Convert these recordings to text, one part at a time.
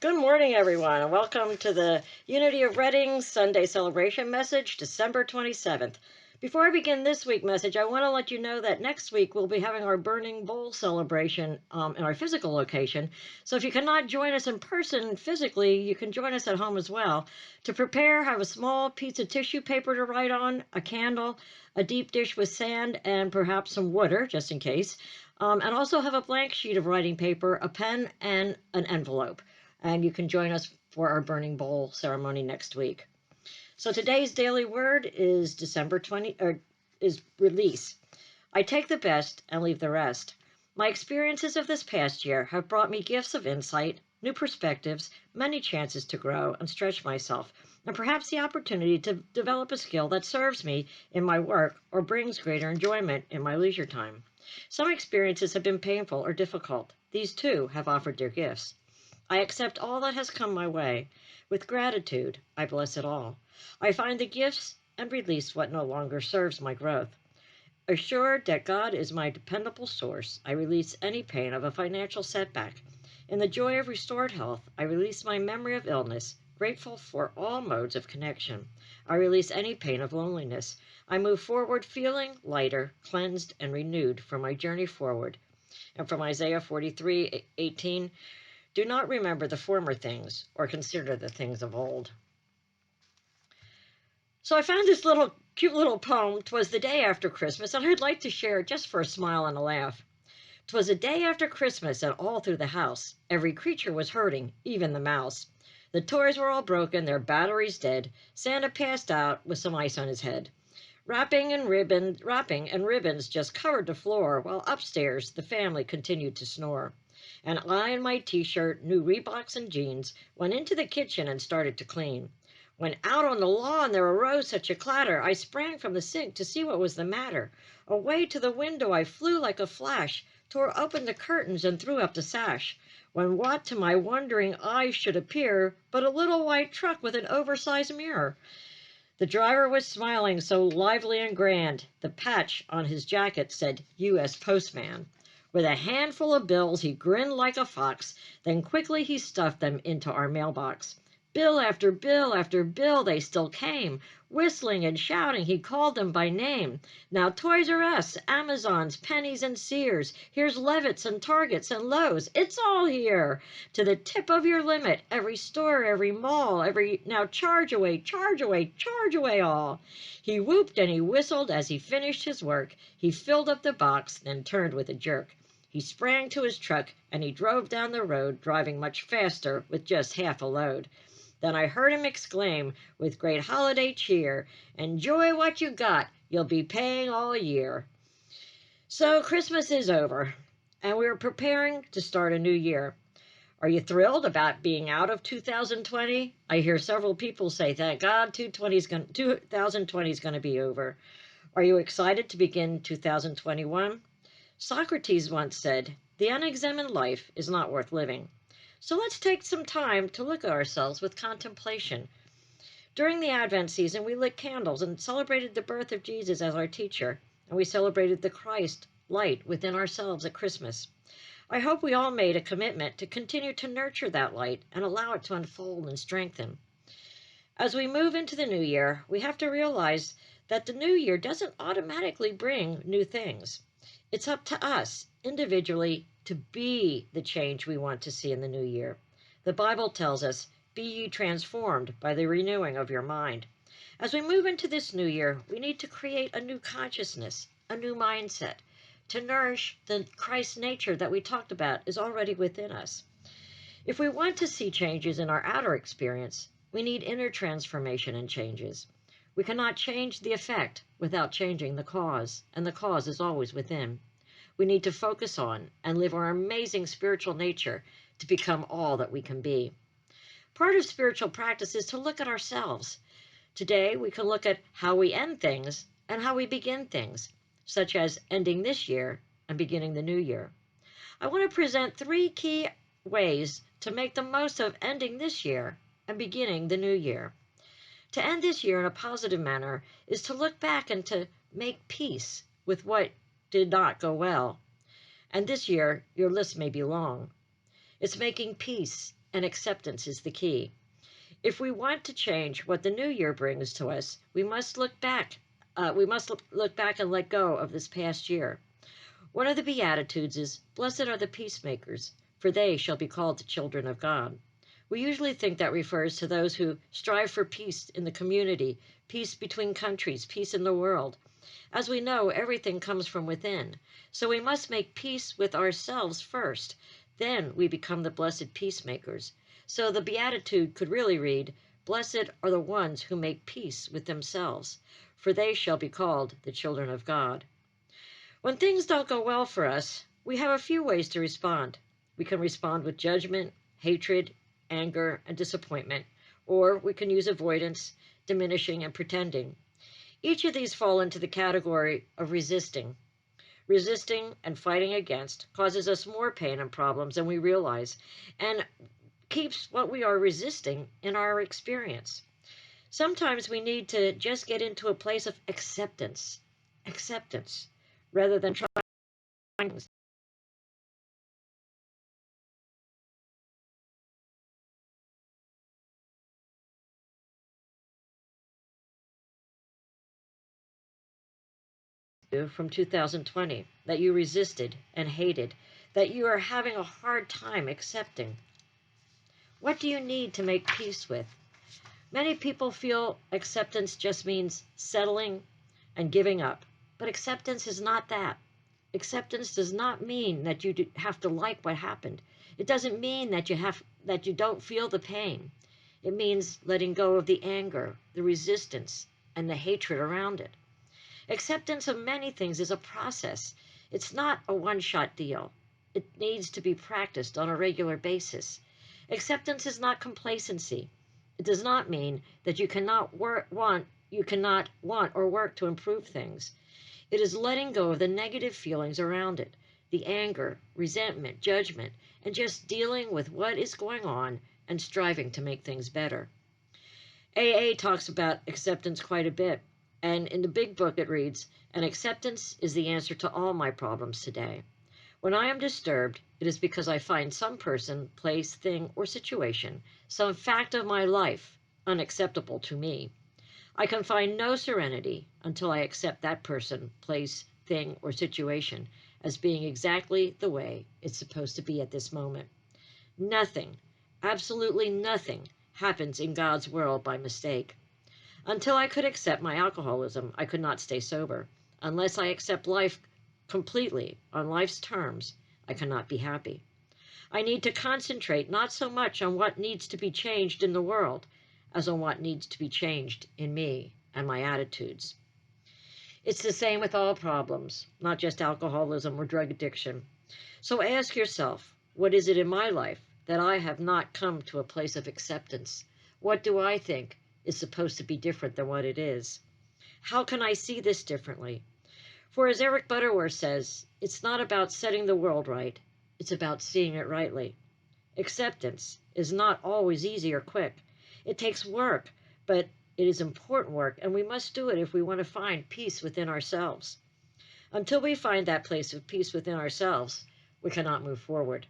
Good morning, everyone, and welcome to the Unity of Reading Sunday Celebration Message, December 27th. Before I begin this week's message, I want to let you know that next week we'll be having our Burning Bowl celebration in our physical location. So if you cannot join us in person physically, you can join us at home as well. To prepare, have a small piece of tissue paper to write on, a candle, a deep dish with sand, and perhaps some water, just in case. And also have a blank sheet of writing paper, a pen, and an envelope. And you can join us for our Burning Bowl ceremony next week. So today's daily word is is release. I take the best and leave the rest. My experiences of this past year have brought me gifts of insight, new perspectives, many chances to grow and stretch myself, and perhaps the opportunity to develop a skill that serves me in my work or brings greater enjoyment in my leisure time. Some experiences have been painful or difficult. These too have offered their gifts. I accept all that has come my way. With gratitude, I bless it all. I find the gifts and release what no longer serves my growth. Assured that God is my dependable source, I release any pain of a financial setback. In the joy of restored health, I release my memory of illness, grateful for all modes of connection. I release any pain of loneliness. I move forward feeling lighter, cleansed, and renewed for my journey forward. And from Isaiah 43:18, do not remember the former things or consider the things of old. So I found this cute little poem. 'Twas the day after Christmas, and I'd like to share it just for a smile and a laugh. 'Twas the day after Christmas, and all through the house, every creature was hurting, even the mouse. The toys were all broken, their batteries dead. Santa passed out with some ice on his head. Wrapping and ribbons just covered the floor, while upstairs the family continued to snore. And I in my t-shirt, new Reeboks and jeans, went into the kitchen and started to clean. When out on the lawn there arose such a clatter, I sprang from the sink to see what was the matter. Away to the window I flew like a flash, tore open the curtains and threw up the sash. When what to my wondering eyes should appear but a little white truck with an oversized mirror. The driver was smiling so lively and grand. The patch on his jacket said U.S. Postman. With a handful of bills, he grinned like a fox. Then quickly he stuffed them into our mailbox. Bill after bill after bill they still came. Whistling and shouting, he called them by name. Now Toys R Us, Amazon's, Penny's, and Sears. Here's Levitt's and Target's and Lowe's. It's all here. To the tip of your limit. Every store, every mall, now charge away, charge away, charge away all. He whooped and he whistled as he finished his work. He filled up the box, then turned with a jerk. He sprang to his truck and he drove down the road, driving much faster with just half a load. Then I heard him exclaim with great holiday cheer, "Enjoy what you got, you'll be paying all year." So Christmas is over, and we're preparing to start a new year. Are you thrilled about being out of 2020? I hear several people say, thank God 2020 is going to be over. Are you excited to begin 2021? Socrates once said, the unexamined life is not worth living. So let's take some time to look at ourselves with contemplation. During the Advent season, we lit candles and celebrated the birth of Jesus as our teacher, and we celebrated the Christ light within ourselves at Christmas. I hope we all made a commitment to continue to nurture that light and allow it to unfold and strengthen. As we move into the new year, we have to realize that the new year doesn't automatically bring new things. It's up to us individually to be the change we want to see in the new year. The Bible tells us, be ye transformed by the renewing of your mind. As we move into this new year, we need to create a new consciousness, a new mindset, to nourish the Christ nature that we talked about is already within us. If we want to see changes in our outer experience, we need inner transformation and changes. We cannot change the effect without changing the cause, and the cause is always within. We need to focus on and live our amazing spiritual nature to become all that we can be. Part of spiritual practice is to look at ourselves. Today, we can look at how we end things and how we begin things, such as ending this year and beginning the new year. I want to present 3 key ways to make the most of ending this year and beginning the new year. To end this year in a positive manner is to look back and to make peace with what did not go well. And this year, your list may be long. It's making peace and acceptance is the key. If we want to change what the new year brings to us, we must look back. We must look back and let go of this past year. One of the Beatitudes is, "Blessed are the peacemakers, for they shall be called the children of God." We usually think that refers to those who strive for peace in the community, peace between countries, peace in the world. As we know, everything comes from within. So we must make peace with ourselves first. Then we become the blessed peacemakers. So the Beatitude could really read, "Blessed are the ones who make peace with themselves, for they shall be called the children of God." When things don't go well for us, we have a few ways to respond. We can respond with judgment, hatred, anger, and disappointment, or we can use avoidance, diminishing, and pretending. Each of these fall into the category of resisting. Resisting and fighting against causes us more pain and problems than we realize, and keeps what we are resisting in our experience. Sometimes we need to just get into a place of acceptance, rather than trying from 2020 that you resisted and hated, that you are having a hard time accepting. What do you need to make peace with? Many people feel acceptance just means settling and giving up, but acceptance is not that. Acceptance does not mean that you have to like what happened. It doesn't mean that you don't feel the pain. It means letting go of the anger, the resistance, and the hatred around it. Acceptance of many things is a process. It's not a one-shot deal. It needs to be practiced on a regular basis. Acceptance is not complacency. It does not mean that you cannot want or work to improve things. It is letting go of the negative feelings around it, the anger, resentment, judgment, and just dealing with what is going on and striving to make things better. AA talks about acceptance quite a bit, and in the big book it reads, "And acceptance is the answer to all my problems today. When I am disturbed, it is because I find some person, place, thing, or situation, some fact of my life, unacceptable to me. I can find no serenity until I accept that person, place, thing, or situation as being exactly the way it's supposed to be at this moment. Nothing, absolutely nothing, happens in God's world by mistake. Until I could accept my alcoholism, I could not stay sober. Unless I accept life completely on life's terms, I cannot be happy. I need to concentrate not so much on what needs to be changed in the world as on what needs to be changed in me and my attitudes." It's the same with all problems, not just alcoholism or drug addiction. So ask yourself, what is it in my life that I have not come to a place of acceptance? What do I think is supposed to be different than what it is? How can I see this differently? For as Eric Butterworth says, it's not about setting the world right, it's about seeing it rightly. Acceptance is not always easy or quick. It takes work, but it is important work, and we must do it if we want to find peace within ourselves. Until we find that place of peace within ourselves, we cannot move forward.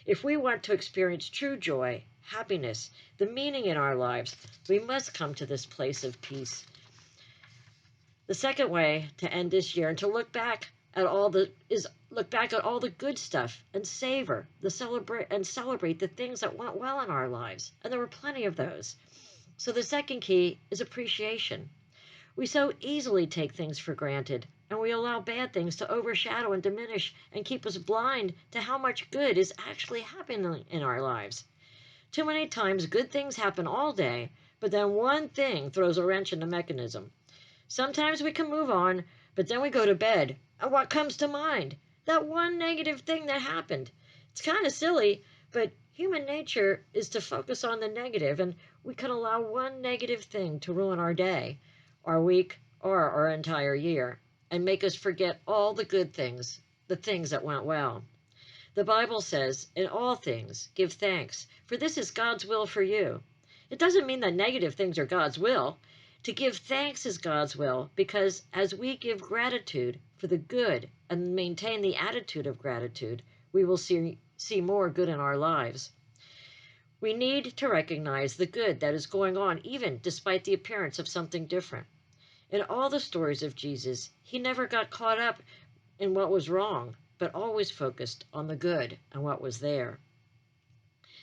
If we want to experience true joy, happiness, the meaning in our lives, we must come to this place of peace. The second way to end this year and to look back at all the good stuff and celebrate the things that went well in our lives. And there were plenty of those. So the second key is appreciation. We so easily take things for granted, and we allow bad things to overshadow and diminish and keep us blind to how much good is actually happening in our lives. Too many times good things happen all day, but then one thing throws a wrench in the mechanism. Sometimes we can move on, but then we go to bed, and what comes to mind? That one negative thing that happened. It's kind of silly, but human nature is to focus on the negative, and we can allow one negative thing to ruin our day, our week, or our entire year, and make us forget all the good things, the things that went well. The Bible says, "In all things, give thanks, for this is God's will for you." It doesn't mean that negative things are God's will. To give thanks is God's will, because as we give gratitude for the good and maintain the attitude of gratitude, we will see more good in our lives. We need to recognize the good that is going on, even despite the appearance of something different. In all the stories of Jesus, he never got caught up in what was wrong, but always focused on the good and what was there.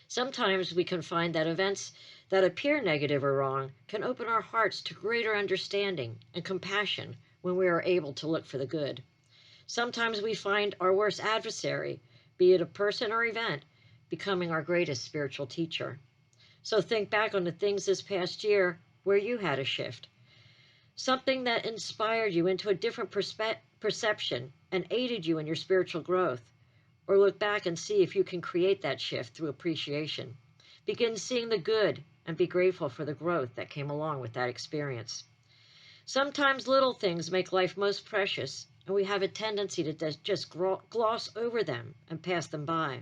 Sometimes we can find that events that appear negative or wrong can open our hearts to greater understanding and compassion when we are able to look for the good. Sometimes we find our worst adversary, be it a person or event, becoming our greatest spiritual teacher. So think back on the things this past year where you had a shift, something that inspired you into a different perception and aided you in your spiritual growth. Or look back and see if you can create that shift through appreciation. Begin seeing the good and be grateful for the growth that came along with that experience. Sometimes little things make life most precious, and we have a tendency to just gloss over them and pass them by.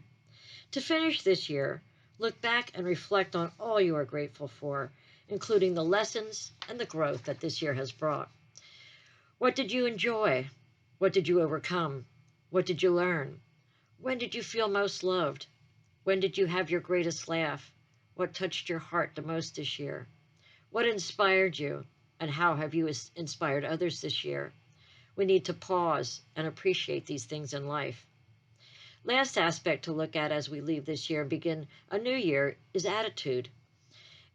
To finish this year, look back and reflect on all you are grateful for, including the lessons and the growth that this year has brought. What did you enjoy? What did you overcome? What did you learn? When did you feel most loved? When did you have your greatest laugh? What touched your heart the most this year? What inspired you? And how have you inspired others this year? We need to pause and appreciate these things in life. Last aspect to look at as we leave this year and begin a new year is attitude.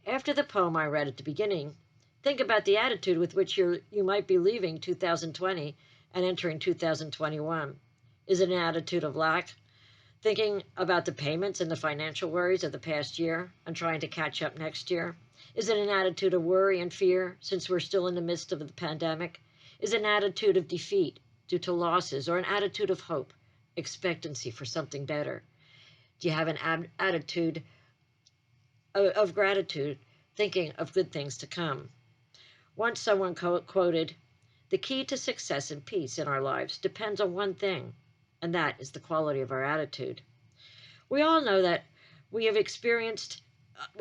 After the poem I read at the beginning, think about the attitude with which you might be leaving 2020 and entering 2021. Is it an attitude of lack? Thinking about the payments and the financial worries of the past year and trying to catch up next year? Is it an attitude of worry and fear since we're still in the midst of the pandemic? Is it an attitude of defeat due to losses or an attitude of hope, expectancy for something better? Do you have an attitude of gratitude, thinking of good things to come? Once someone quoted, "The key to success and peace in our lives depends on one thing, and that is the quality of our attitude." We all know that we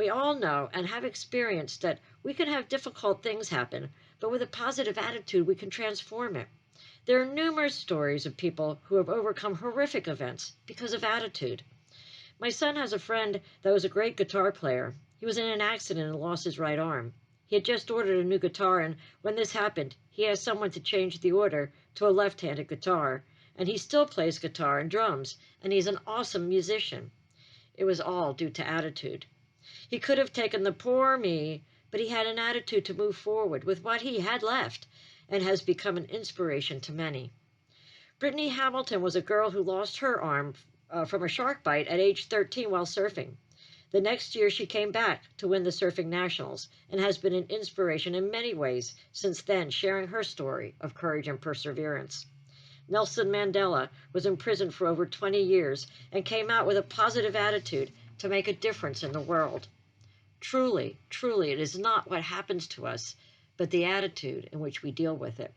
all know and have experienced that we can have difficult things happen, but with a positive attitude, we can transform it. There are numerous stories of people who have overcome horrific events because of attitude. My son has a friend that was a great guitar player. He was in an accident and lost his right arm. He had just ordered a new guitar, and when this happened, he asked someone to change the order to a left-handed guitar, and he still plays guitar and drums, and he's an awesome musician. It was all due to attitude. He could have taken the poor me, but he had an attitude to move forward with what he had left and has become an inspiration to many. Brittany Hamilton was a girl who lost her arm from a shark bite at age 13 while surfing. The next year, she came back to win the Surfing Nationals and has been an inspiration in many ways since then, sharing her story of courage and perseverance. Nelson Mandela was in prison for over 20 years and came out with a positive attitude to make a difference in the world. Truly, truly, it is not what happens to us, but the attitude in which we deal with it.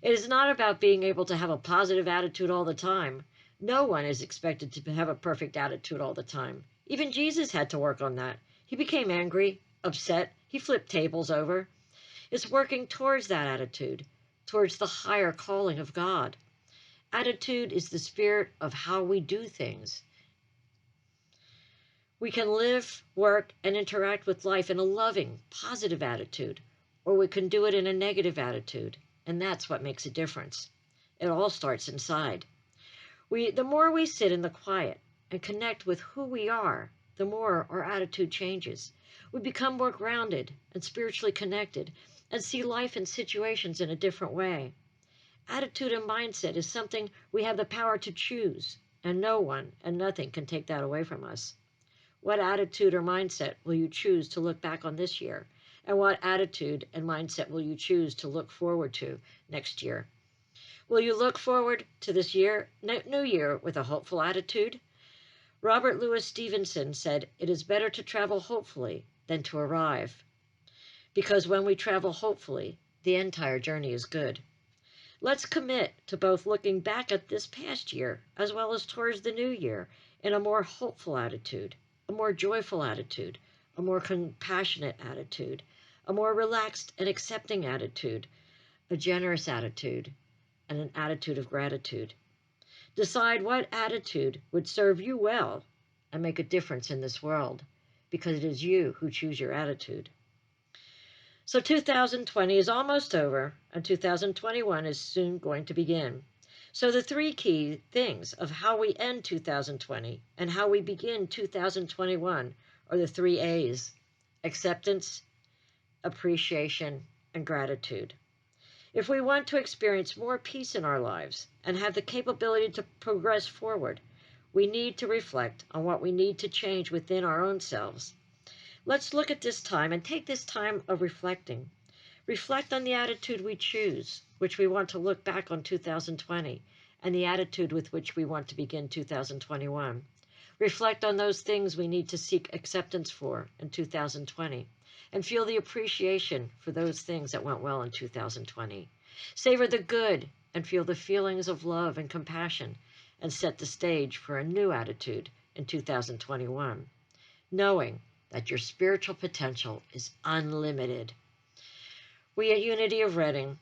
It is not about being able to have a positive attitude all the time. No one is expected to have a perfect attitude all the time. Even Jesus had to work on that. He became angry, upset, he flipped tables over. It's working towards that attitude, towards the higher calling of God. Attitude is the spirit of how we do things. We can live, work, and interact with life in a loving, positive attitude, or we can do it in a negative attitude, and that's what makes a difference. It all starts inside. The more we sit in the quiet and connect with who we are, the more our attitude changes. We become more grounded and spiritually connected and see life and situations in a different way. Attitude and mindset is something we have the power to choose, and no one and nothing can take that away from us. What attitude or mindset will you choose to look back on this year? And what attitude and mindset will you choose to look forward to next year? Will you look forward to this new year with a hopeful attitude? Robert Louis Stevenson said, "It is better to travel hopefully than to arrive." Because when we travel hopefully, the entire journey is good. Let's commit to both looking back at this past year as well as towards the new year in a more hopeful attitude, a more joyful attitude, a more compassionate attitude, a more relaxed and accepting attitude, a generous attitude, and an attitude of gratitude. Decide what attitude would serve you well and make a difference in this world. because it is you who choose your attitude. So 2020 is almost over, and 2021 is soon going to begin. So the three key things of how we end 2020 and how we begin 2021 are the three A's: acceptance, appreciation, and gratitude. If we want to experience more peace in our lives and have the capability to progress forward, we need to reflect on what we need to change within our own selves. Let's look at this time and take this time of reflecting. Reflect on the attitude we choose, which we want to look back on 2020, and the attitude with which we want to begin 2021. Reflect on those things we need to seek acceptance for in 2020, and feel the appreciation for those things that went well in 2020. Savor the good and feel the feelings of love and compassion, and set the stage for a new attitude in 2021, knowing that your spiritual potential is unlimited. We at Unity of Reading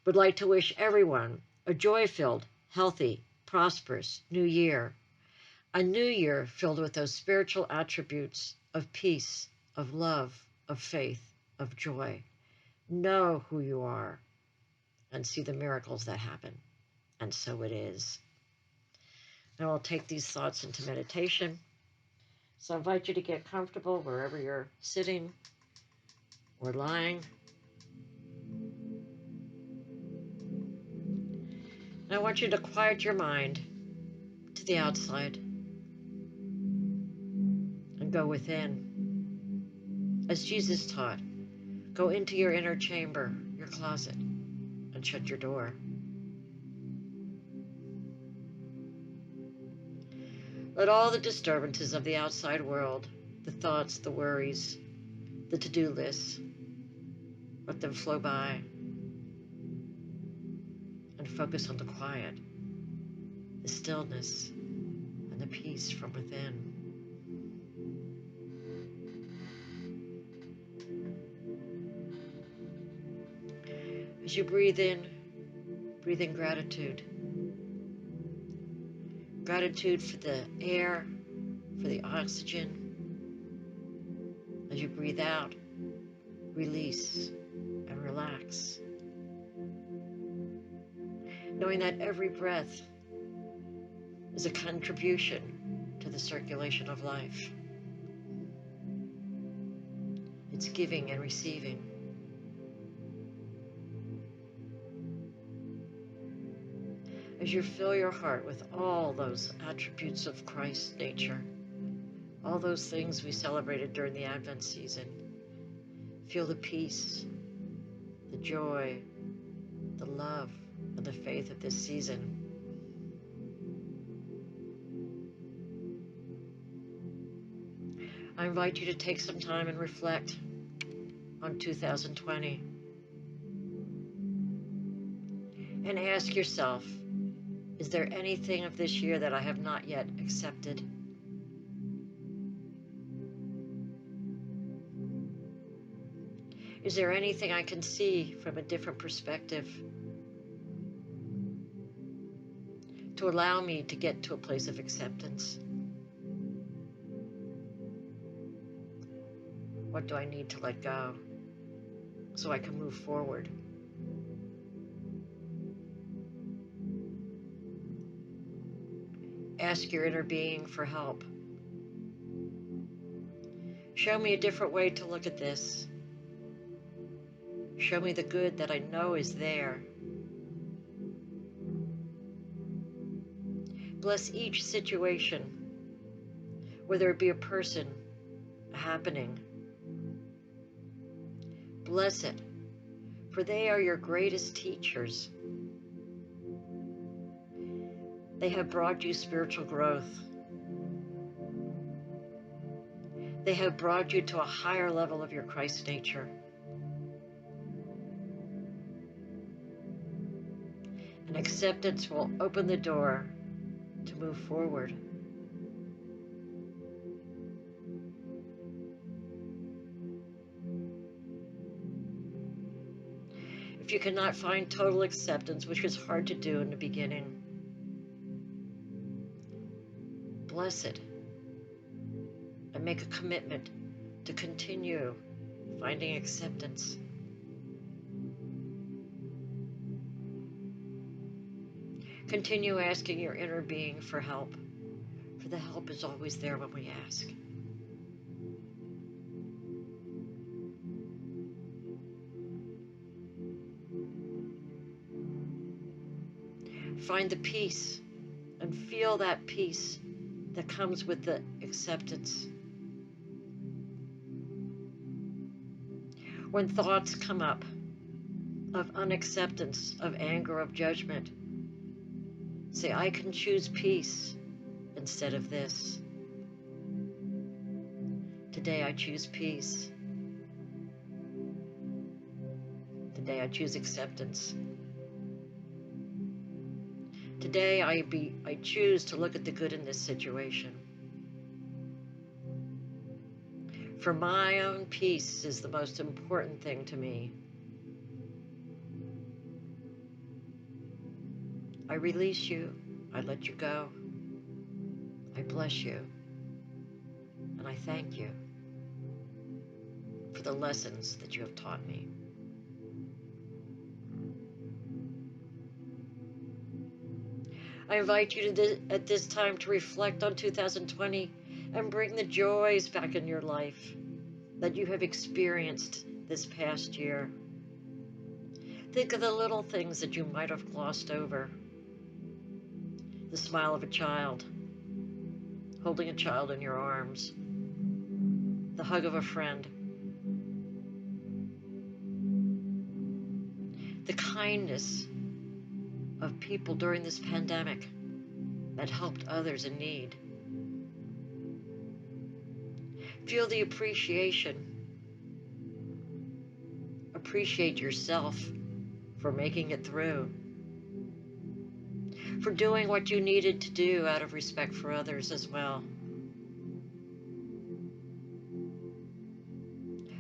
would like to wish everyone a joy-filled, healthy, prosperous new year. A new year filled with those spiritual attributes of peace, of love, of faith, of joy. Know who you are and see the miracles that happen. And so it is. Now I'll take these thoughts into meditation. So I invite you to get comfortable wherever you're sitting or lying. And I want you to quiet your mind to the outside and go within. As Jesus taught, go into your inner chamber, your closet, and shut your door. Let all the disturbances of the outside world, the thoughts, the worries, the to-do lists, let them flow by and focus on the quiet, the stillness, and the peace from within. As you breathe in gratitude. Gratitude for the air, for the oxygen. As you breathe out, release and relax. Knowing that every breath is a contribution to the circulation of life. It's giving and receiving. As you fill your heart with all those attributes of Christ's nature, all those things we celebrated during the Advent season, feel the peace, the joy, the love, and the faith of this season. I invite you to take some time and reflect on 2020 and ask yourself, is there anything of this year that I have not yet accepted? Is there anything I can see from a different perspective to allow me to get to a place of acceptance? What do I need to let go so I can move forward? Ask your inner being for help. Show me a different way to look at this. Show me the good that I know is there. Bless each situation, whether it be a person, a happening. Bless it, for they are your greatest teachers. They have brought you spiritual growth. They have brought you to a higher level of your Christ nature. And acceptance will open the door to move forward. If you cannot find total acceptance, which is hard to do in the beginning, bless it and make a commitment to continue finding acceptance. Continue asking your inner being for help, for the help is always there when we ask. Find the peace and feel that peace that comes with the acceptance. When thoughts come up of unacceptance, of anger, of judgment, say, I can choose peace instead of this. Today I choose peace. Today I choose acceptance. Today I choose to look at the good in this situation. For my own peace is the most important thing to me. I release you. I let you go. I bless you. And I thank you for the lessons that you have taught me. I invite you at this time to reflect on 2020 and bring the joys back in your life that you have experienced this past year. Think of the little things that you might have glossed over. The smile of a child, holding a child in your arms, the hug of a friend, the kindness of people during this pandemic that helped others in need. Feel the appreciation. Appreciate yourself for making it through, for doing what you needed to do out of respect for others as well.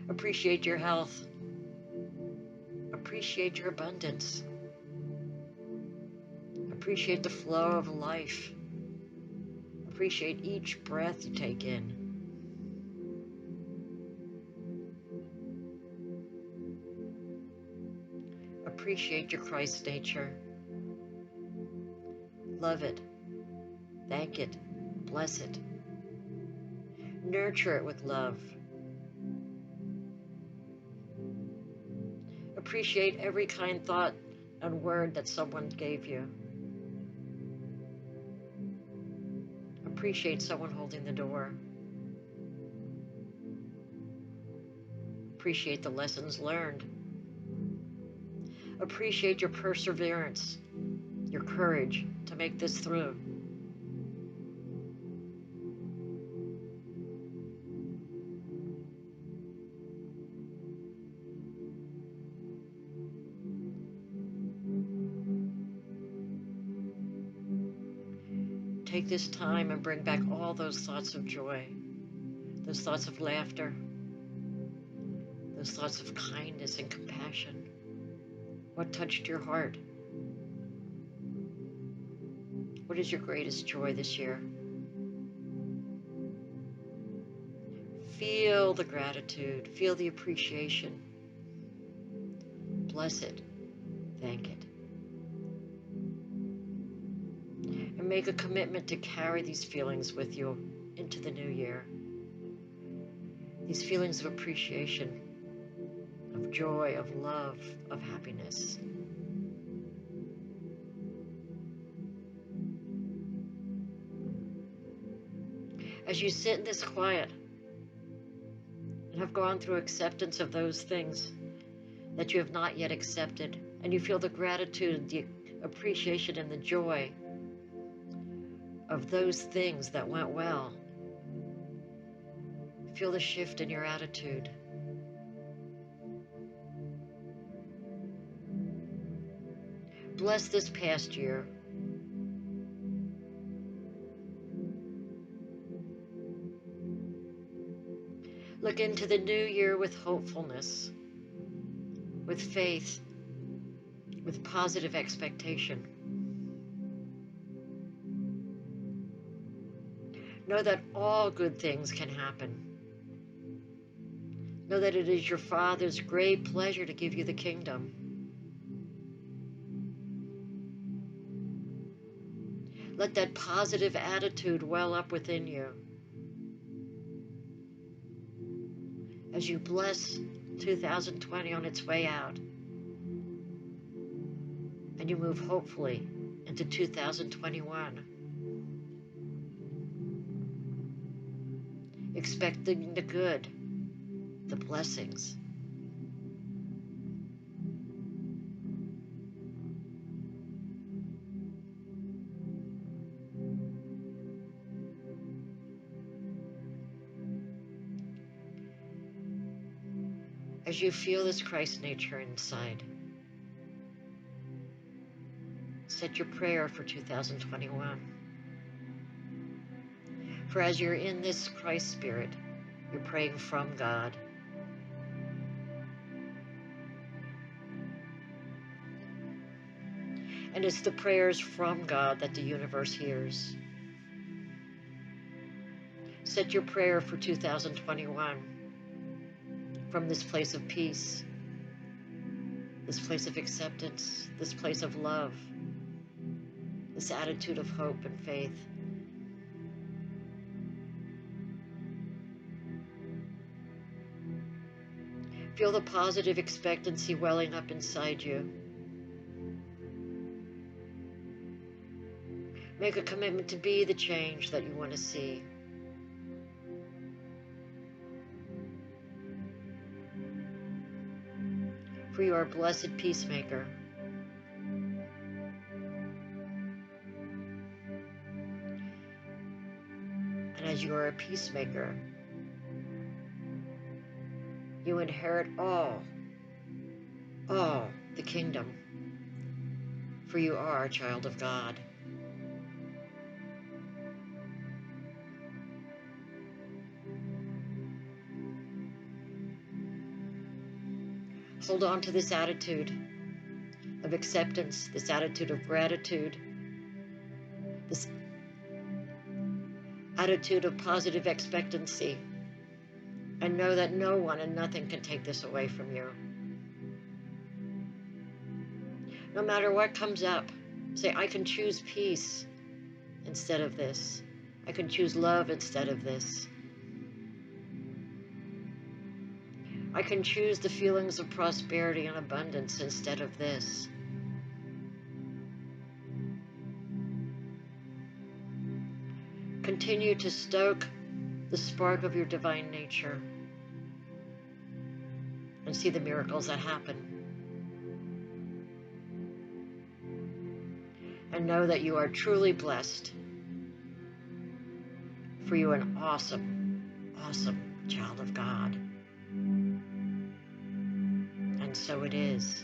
Appreciate your health. Appreciate your abundance. Appreciate the flow of life. Appreciate each breath you take in. Appreciate your Christ nature. Love it. Thank it. Bless it. Nurture it with love. Appreciate every kind thought and word that someone gave you. Appreciate someone holding the door. Appreciate the lessons learned. Appreciate your perseverance, your courage to make this through. Take this time and bring back all those thoughts of joy, those thoughts of laughter, those thoughts of kindness and compassion. What touched your heart? What is your greatest joy this year? Feel the gratitude, feel the appreciation. Bless it, thank it. And make a commitment to carry these feelings with you into the new year. These feelings of appreciation, of joy, of love, of happiness. As you sit in this quiet and have gone through acceptance of those things that you have not yet accepted, and you feel the gratitude, the appreciation, and the joy of those things that went well, feel the shift in your attitude. Bless this past year. Look into the new year with hopefulness, with faith, with positive expectation. Know that all good things can happen. Know that it is your Father's great pleasure to give you the kingdom. Let that positive attitude well up within you as you bless 2020 on its way out, and you move hopefully into 2021, expecting the good, the blessings. As you feel this Christ nature inside, set your prayer for 2021. For as you're in this Christ spirit, you're praying from God. And it's the prayers from God that the universe hears. Set your prayer for 2021 from this place of peace, this place of acceptance, this place of love, this attitude of hope and faith. Feel the positive expectancy welling up inside you. Make a commitment to be the change that you want to see. For you are a blessed peacemaker. And as you are a peacemaker, you inherit all the kingdom. For you are a child of God. Hold on to this attitude of acceptance, this attitude of gratitude, this attitude of positive expectancy, and know that no one and nothing can take this away from you. No matter what comes up, say, I can choose peace instead of this. I can choose love instead of this. I can choose the feelings of prosperity and abundance instead of this. Continue to stoke the spark of your divine nature and see the miracles that happen. And know that you are truly blessed, for you are an awesome, awesome child of God. And so it is.